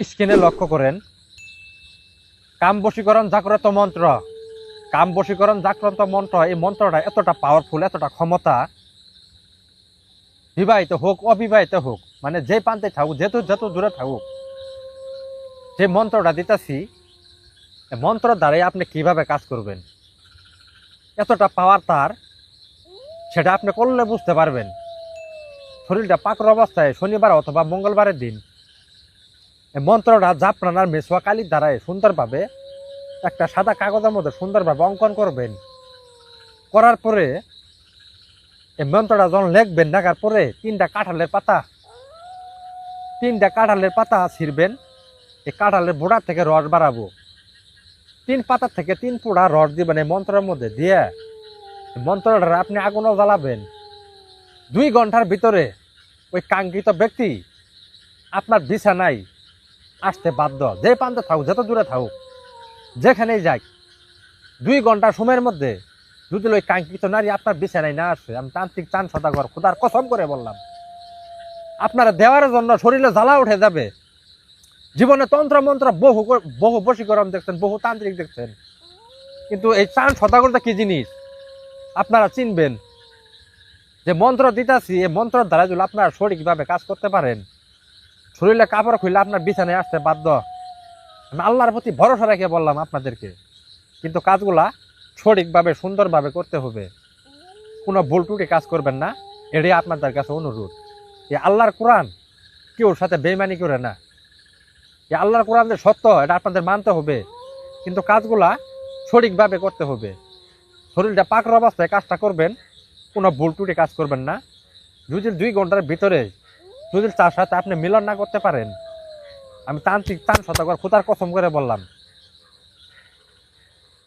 স্ক্রিনে লক্ষ্য করেন, কাম বশীকরণ জাগ্রত মন্ত্র, কাম বশীকরণ জাগ্রত মন্ত্র, এই মন্ত্রটা এতটা পাওয়ারফুল, এতটা ক্ষমতা, বিবাহিত হোক অবিবাহিত হোক, মানে যে প্রান্তে থাকুক, যত দূরে থাকুক, যে মন্ত্রটা দিতেছি, মন্ত্র দ্বারাই আপনি কিভাবে কাজ করবেন, এতটা পাওয়ার তার, সেটা আপনি করলে বুঝতে পারবেন। শরীরটা পাকর অবস্থায় শনিবার অথবা মঙ্গলবারের দিন এই মন্ত্রটা জাফরান আর মেসোয়া কালির দ্বারাই সুন্দরভাবে একটা সাদা কাগজের মধ্যে সুন্দরভাবে অঙ্কন করবেন। করার পরে এই মন্ত্রটা যখন লিখবেন, লেখার পরে তিনটা কাঁঠালের পাতা ছিঁড়বেন। এই কাঁঠালের বোড়া থেকে রস বাড়াবো, 3 পাতা থেকে 3 পোড়া রস দিবেন এই মন্ত্রের মধ্যে দিয়ে। মন্ত্রটা আপনি আগুনও জ্বালাবেন। 2 ঘন্টার ভিতরে ওই কাঙ্ক্ষিত ব্যক্তি আপনার বিছানায় আসতে বাধ্য। যে প্রান্তে থাকুক, যত দূরে থাকুক, যেখানেই যাক, 2 ঘন্টা সময়ের মধ্যে যদি ওই কাঙ্ক্ষিত নারী আপনার বিছানায় না আসে, আমি তান্ত্রিক চান সদাগর খোদার কসম করে বললাম, আপনারা দেওয়ার জন্য শরীরে জ্বালা উঠে যাবে। জীবনে তন্ত্র মন্ত্র বহু বশীকরণ দেখছেন, বহু তান্ত্রিক দেখছেন, কিন্তু এই চান সদাগরটা কি জিনিস আপনারা চিনবেন। যে মন্ত্র দিতেছি, এই মন্ত্রের দ্বারা যদি আপনারা সঠিকভাবে কাজ করতে পারেন, শরীরে কাপড় খুললে আপনার বিছানায় আসতে বাধ্য। আমি আল্লাহর প্রতি ভরসা রেখে বললাম আপনাদেরকে, কিন্তু কাজগুলা সঠিকভাবে সুন্দরভাবে করতে হবে, কোনো ভুল টুটি কাজ করবেন না। এটাই আপনাদের কাছে অনুরোধ। এই আল্লাহর কোরআন কেউর সাথে বেইমানি করে না। এই আল্লাহর কোরআন যে সত্য, এটা আপনাদের মানতে হবে, কিন্তু কাজগুলা সঠিকভাবে করতে হবে। শরীরটা পাকর অবস্থায় কাজটা করবেন, কোনো ভুল টুটি কাজ করবেন না। যদি 2 ঘন্টার ভিতরে যদি তার সাথে আপনি মিলন না করতে পারেন, আমি তান্ত্রিক চান শতকর খোদার কসম করে বললাম,